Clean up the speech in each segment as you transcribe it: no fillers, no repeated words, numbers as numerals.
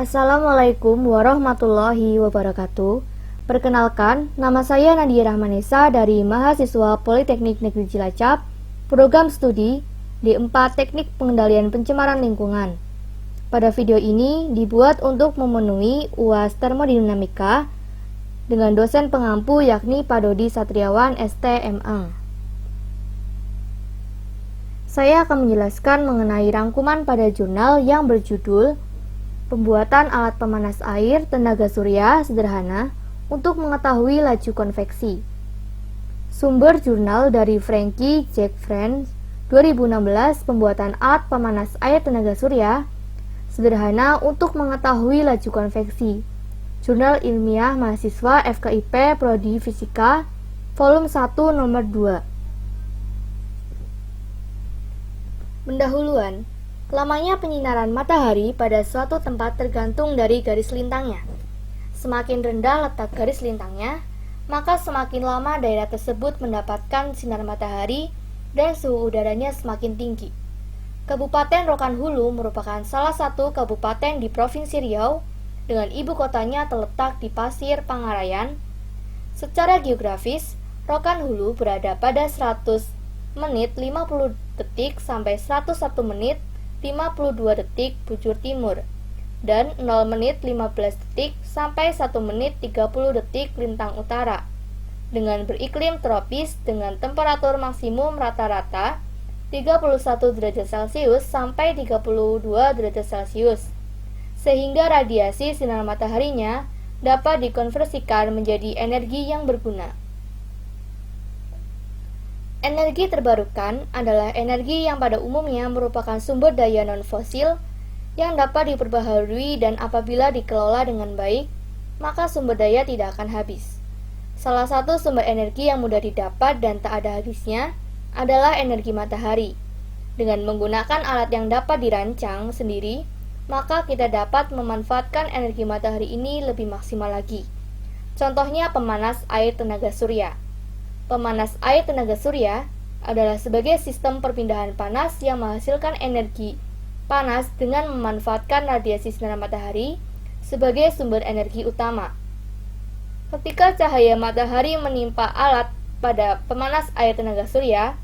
Assalamualaikum warahmatullahi wabarakatuh. Perkenalkan, nama saya Nadia Rahmanesa dari mahasiswa Politeknik Negeri Cilacap, program studi D4 Teknik Pengendalian Pencemaran Lingkungan. Pada video ini dibuat untuk memenuhi UAS Termodinamika dengan dosen pengampu yakni Pak Dodi Satriawan STMA. Saya akan menjelaskan mengenai rangkuman pada jurnal yang berjudul Pembuatan alat pemanas air tenaga surya sederhana untuk mengetahui laju konveksi. Sumber jurnal dari Frankie Jack Friends 2016, pembuatan alat pemanas air tenaga surya sederhana untuk mengetahui laju konveksi. Jurnal ilmiah mahasiswa FKIP Prodi Fisika, volume 1 nomor 2. Pendahuluan. Lamanya penyinaran matahari pada suatu tempat tergantung dari garis lintangnya. Semakin rendah letak garis lintangnya, maka semakin lama daerah tersebut mendapatkan sinar matahari dan suhu udaranya semakin tinggi. Kabupaten Rokan Hulu merupakan salah satu kabupaten di Provinsi Riau dengan ibu kotanya terletak di Pasir Pangarayan. Secara geografis, Rokan Hulu berada pada 100 menit 50 detik sampai 101 menit 52 detik bujur timur dan 0 menit 15 detik sampai 1 menit 30 detik lintang utara, dengan beriklim tropis dengan temperatur maksimum rata-rata 31 derajat Celcius sampai 32 derajat Celcius, sehingga radiasi sinar mataharinya dapat dikonversikan menjadi energi yang berguna. Energi terbarukan adalah energi yang pada umumnya merupakan sumber daya non-fosil yang dapat diperbaharui dan apabila dikelola dengan baik, maka sumber daya tidak akan habis. Salah satu sumber energi yang mudah didapat dan tak ada habisnya adalah energi matahari. Dengan menggunakan alat yang dapat dirancang sendiri, maka kita dapat memanfaatkan energi matahari ini lebih maksimal lagi. Contohnya pemanas air tenaga surya. Pemanas air tenaga surya adalah sebagai sistem perpindahan panas yang menghasilkan energi panas dengan memanfaatkan radiasi sinar matahari sebagai sumber energi utama. Ketika cahaya matahari menimpa alat pada pemanas air tenaga surya,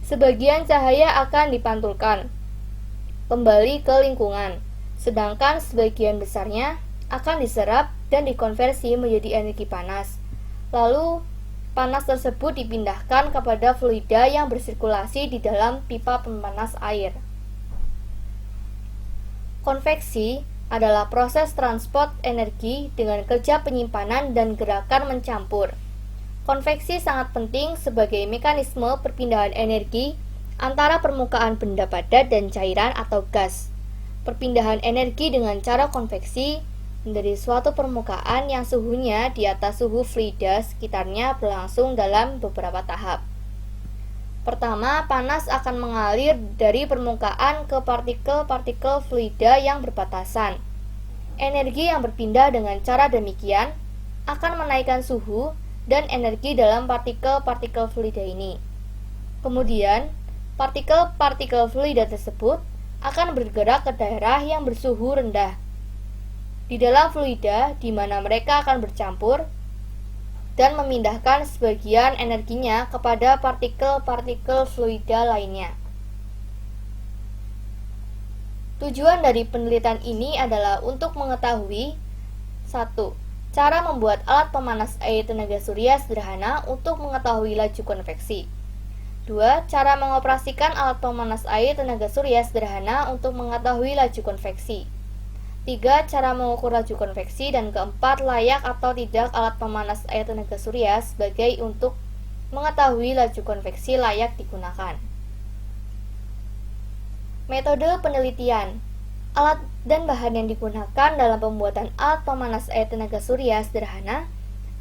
sebagian cahaya akan dipantulkan kembali ke lingkungan, sedangkan sebagian besarnya akan diserap dan dikonversi menjadi energi panas. Lalu panas tersebut dipindahkan kepada fluida yang bersirkulasi di dalam pipa pemanas air. Konveksi adalah proses transport energi dengan kerja penyimpanan dan gerakan mencampur. Konveksi sangat penting sebagai mekanisme perpindahan energi antara permukaan benda padat dan cairan atau gas. Perpindahan energi dengan cara konveksi dari suatu permukaan yang suhunya di atas suhu fluida sekitarnya berlangsung dalam beberapa tahap. Pertama, panas akan mengalir dari permukaan ke partikel-partikel fluida yang berbatasan. Energi yang berpindah dengan cara demikian akan menaikkan suhu dan energi dalam partikel-partikel fluida ini. Kemudian, partikel-partikel fluida tersebut akan bergerak ke daerah yang bersuhu rendah di dalam fluida di mana mereka akan bercampur dan memindahkan sebagian energinya kepada partikel-partikel fluida lainnya. Tujuan dari penelitian ini adalah untuk mengetahui 1. Cara membuat alat pemanas air tenaga surya sederhana untuk mengetahui laju konveksi. 2. Cara mengoperasikan alat pemanas air tenaga surya sederhana untuk mengetahui laju konveksi. 3. Cara mengukur laju konveksi. Dan keempat, layak atau tidak alat pemanas air tenaga surya sebagai untuk mengetahui laju konveksi layak digunakan. Metode penelitian. Alat dan bahan yang digunakan dalam pembuatan alat pemanas air tenaga surya sederhana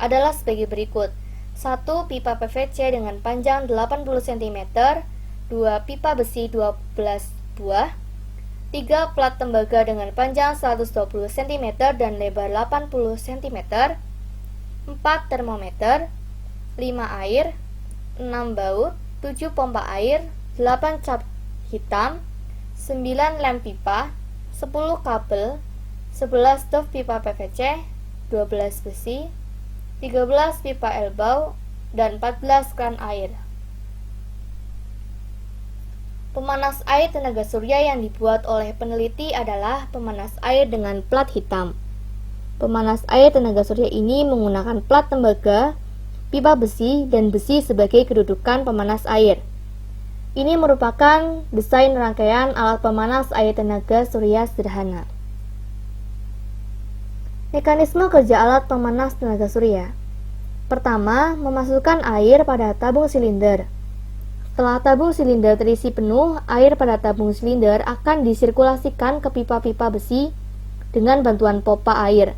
adalah sebagai berikut. 1. Pipa PVC dengan panjang 80 cm. 2. Pipa besi 12 buah. 3. Plat tembaga dengan panjang 120 cm dan lebar 80 cm. 4. Termometer. 5. Air. 6. Baut. 7. Pompa air. 8. Cap hitam. 9. Lem pipa. 10. Kabel. 11 stop pipa PVC, 12 besi, 13 pipa elbow, dan 14 kran air. Pemanas air tenaga surya yang dibuat oleh peneliti adalah pemanas air dengan plat hitam. Pemanas air tenaga surya ini menggunakan plat tembaga, pipa besi, dan besi sebagai kedudukan pemanas air. Ini merupakan desain rangkaian alat pemanas air tenaga surya sederhana. Mekanisme kerja alat pemanas tenaga surya. Pertama, memasukkan air pada tabung silinder. Setelah tabung silinder terisi penuh, air pada tabung silinder akan disirkulasikan ke pipa-pipa besi dengan bantuan pompa air.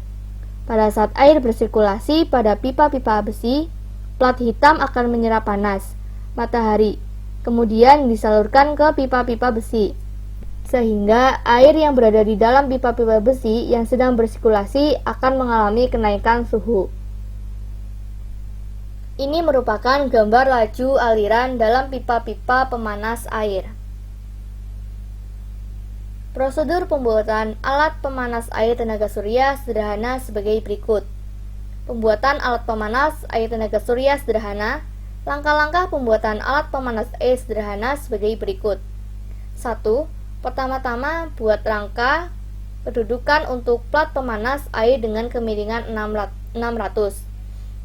Pada saat air bersirkulasi pada pipa-pipa besi, plat hitam akan menyerap panas matahari, kemudian disalurkan ke pipa-pipa besi, sehingga air yang berada di dalam pipa-pipa besi yang sedang bersirkulasi akan mengalami kenaikan suhu. Ini merupakan gambar laju aliran dalam pipa-pipa pemanas air. Prosedur pembuatan alat pemanas air tenaga surya sederhana sebagai berikut. Pembuatan alat pemanas air tenaga surya sederhana. Langkah-langkah pembuatan alat pemanas air sederhana sebagai berikut. 1. Pertama-tama, buat rangka kedudukan untuk plat pemanas air dengan kemiringan 600.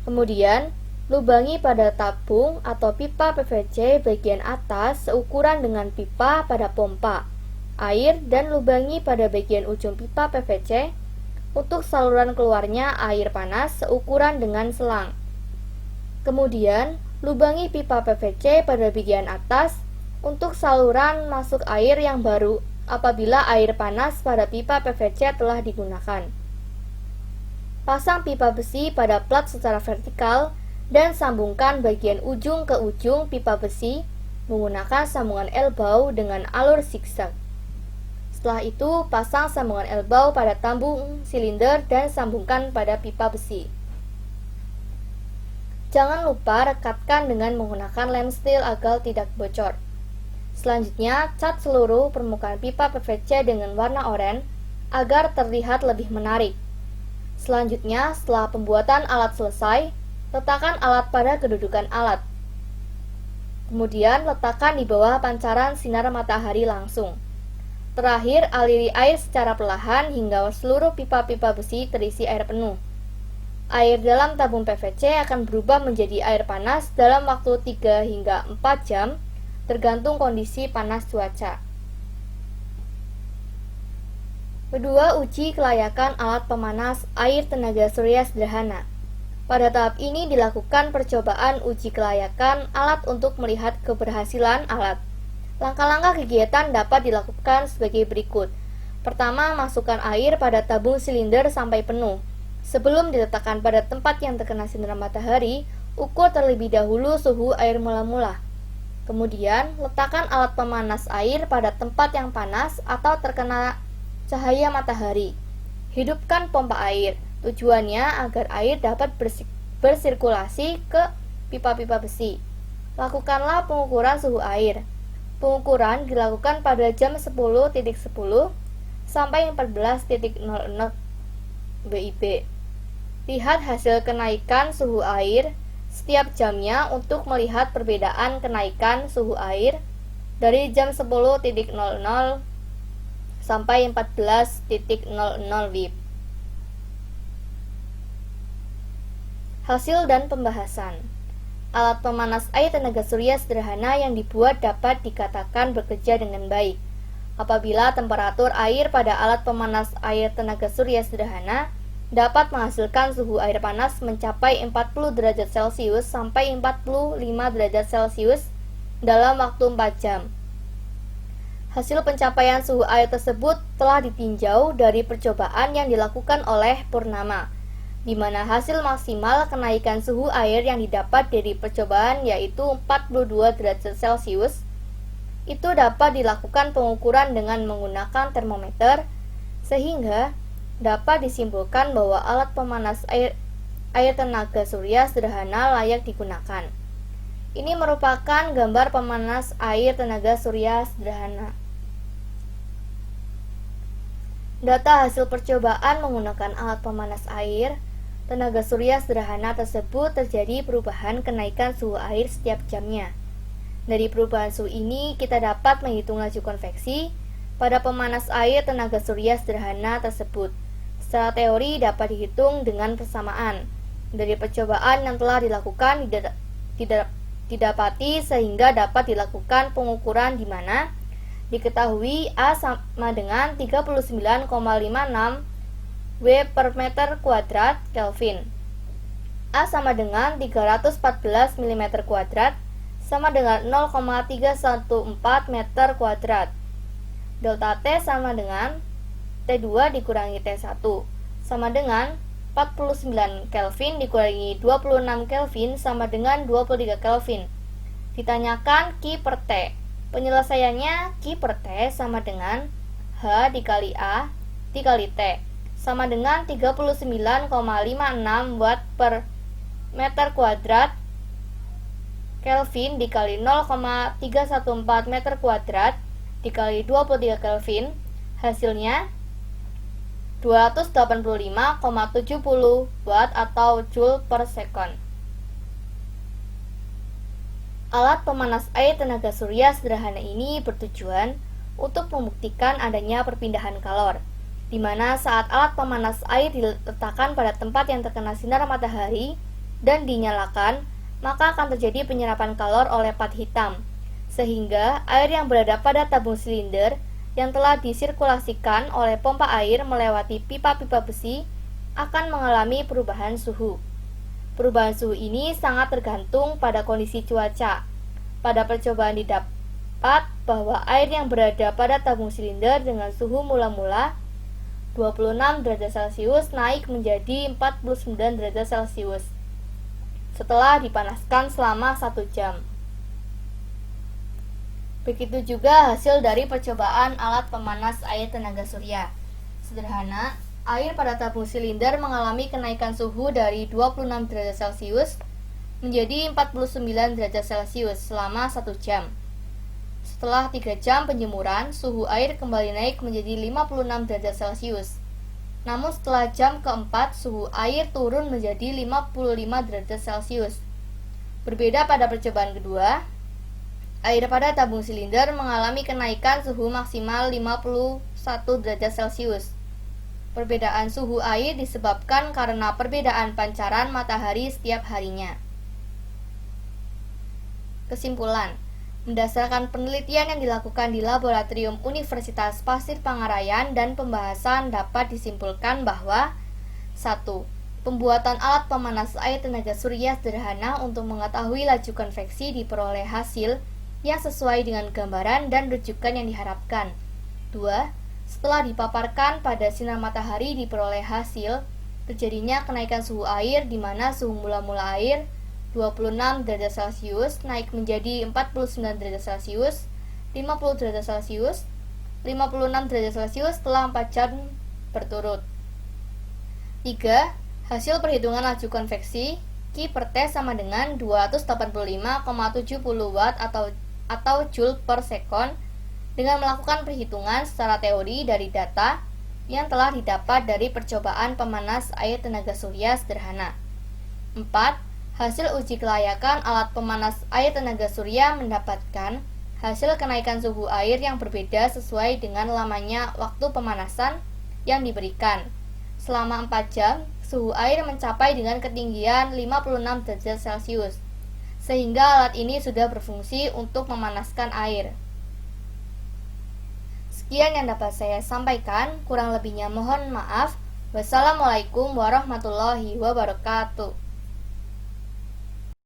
Kemudian, lubangi pada tabung atau pipa PVC bagian atas seukuran dengan pipa pada pompa air dan lubangi pada bagian ujung pipa PVC untuk saluran keluarnya air panas seukuran dengan selang. Kemudian, lubangi pipa PVC pada bagian atas untuk saluran masuk air yang baru apabila air panas pada pipa PVC telah digunakan. Pasang pipa besi pada plat secara vertikal dan sambungkan bagian ujung ke ujung pipa besi menggunakan sambungan elbow dengan alur zigzag. Setelah itu, pasang sambungan elbow pada tabung silinder dan sambungkan pada pipa besi. Jangan lupa rekatkan dengan menggunakan lem steel agar tidak bocor. Selanjutnya, cat seluruh permukaan pipa PVC dengan warna oranye agar terlihat lebih menarik. Selanjutnya, setelah pembuatan alat selesai, letakkan alat pada kedudukan alat. Kemudian, letakkan di bawah pancaran sinar matahari langsung. Terakhir, aliri air secara perlahan hingga seluruh pipa-pipa besi terisi air penuh. Air dalam tabung PVC akan berubah menjadi air panas dalam waktu 3 hingga 4 jam, tergantung kondisi panas cuaca. Kedua, uji kelayakan alat pemanas air tenaga surya sederhana. Pada tahap ini dilakukan percobaan uji kelayakan alat untuk melihat keberhasilan alat. Langkah-langkah kegiatan dapat dilakukan sebagai berikut. Pertama, masukkan air pada tabung silinder sampai penuh. Sebelum diletakkan pada tempat yang terkena sinar matahari, ukur terlebih dahulu suhu air mula-mula. Kemudian, letakkan alat pemanas air pada tempat yang panas atau terkena cahaya matahari. Hidupkan pompa air. Tujuannya agar air dapat bersirkulasi ke pipa-pipa besi. Lakukanlah pengukuran suhu air. Pengukuran dilakukan pada jam 10.10 sampai 14.00 WIB. Lihat hasil kenaikan suhu air setiap jamnya untuk melihat perbedaan kenaikan suhu air dari jam 10.00 sampai 14.00 WIB. Hasil dan pembahasan. Alat pemanas air tenaga surya sederhana yang dibuat dapat dikatakan bekerja dengan baik apabila temperatur air pada alat pemanas air tenaga surya sederhana dapat menghasilkan suhu air panas mencapai 40 derajat Celcius sampai 45 derajat Celcius dalam waktu 4 jam. Hasil pencapaian suhu air tersebut telah ditinjau dari percobaan yang dilakukan oleh Purnama, di mana hasil maksimal kenaikan suhu air yang didapat dari percobaan yaitu 42 derajat Celcius. Itu dapat dilakukan pengukuran dengan menggunakan termometer, sehingga dapat disimpulkan bahwa alat pemanas air tenaga surya sederhana layak digunakan. Ini merupakan gambar pemanas air tenaga surya sederhana. Data hasil percobaan menggunakan alat pemanas air tenaga surya sederhana tersebut terjadi perubahan kenaikan suhu air setiap jamnya. Dari perubahan suhu ini, kita dapat menghitung laju konveksi pada pemanas air tenaga surya sederhana tersebut. Secara teori dapat dihitung dengan persamaan dari percobaan yang telah dilakukan didapati sehingga dapat dilakukan pengukuran di mana diketahui A sama dengan 39,56 W per meter kuadrat Kelvin. A sama dengan 314 mm kuadrat sama dengan 0,314 meter kuadrat. Delta T sama dengan T2 dikurangi T1 sama dengan 49 Kelvin dikurangi 26 Kelvin sama dengan 23 Kelvin. Ditanyakan Q per T. Penyelesaiannya Q per T sama dengan H dikali A dikali T sama dengan 39,56 Watt per meter kuadrat Kelvin dikali 0,314 meter kuadrat dikali 23 Kelvin. Hasilnya 285,70 Watt atau Joule per second. Alat pemanas air tenaga surya sederhana ini bertujuan untuk membuktikan adanya perpindahan kalor, di mana saat alat pemanas air diletakkan pada tempat yang terkena sinar matahari dan dinyalakan, maka akan terjadi penyerapan kalor oleh plat hitam, sehingga air yang berada pada tabung silinder yang telah disirkulasikan oleh pompa air melewati pipa-pipa besi akan mengalami perubahan suhu. Perubahan suhu ini sangat tergantung pada kondisi cuaca. Pada percobaan didapat bahwa air yang berada pada tabung silinder dengan suhu mula-mula 26 derajat Celcius naik menjadi 49 derajat Celcius setelah dipanaskan selama 1 jam. Begitu juga hasil dari percobaan alat pemanas air tenaga surya sederhana. Air pada tabung silinder mengalami kenaikan suhu dari 26 derajat Celcius menjadi 49 derajat Celcius selama 1 jam. Setelah 3 jam penjemuran, suhu air kembali naik menjadi 56 derajat Celcius. Namun setelah jam keempat, suhu air turun menjadi 55 derajat Celcius. Berbeda pada percobaan kedua, air pada tabung silinder mengalami kenaikan suhu maksimal 51 derajat Celcius. Perbedaan suhu air disebabkan karena perbedaan pancaran matahari setiap harinya. Kesimpulan, berdasarkan penelitian yang dilakukan di Laboratorium Universitas Pasir Pangarayan dan pembahasan dapat disimpulkan bahwa 1. Pembuatan alat pemanas air tenaga surya sederhana untuk mengetahui laju konveksi diperoleh hasil yang sesuai dengan gambaran dan rujukan yang diharapkan. 2. Setelah dipaparkan pada sinar matahari diperoleh hasil terjadinya kenaikan suhu air di mana suhu mula-mula air 26 derajat Celcius naik menjadi 49 derajat Celcius, 50 derajat Celcius, 56 derajat Celcius setelah 4 jam berturut. 3. Hasil perhitungan laju konveksi Q per T sama dengan 285,70 Watt atau Joule per second dengan melakukan perhitungan secara teori dari data yang telah didapat dari percobaan pemanas air tenaga surya sederhana. 4. Hasil uji kelayakan alat pemanas air tenaga surya mendapatkan hasil kenaikan suhu air yang berbeda sesuai dengan lamanya waktu pemanasan yang diberikan. Selama 4 jam, suhu air mencapai dengan ketinggian 56 derajat Celcius, sehingga alat ini sudah berfungsi untuk memanaskan air. Sekian yang dapat saya sampaikan, kurang lebihnya mohon maaf. Wassalamualaikum warahmatullahi wabarakatuh.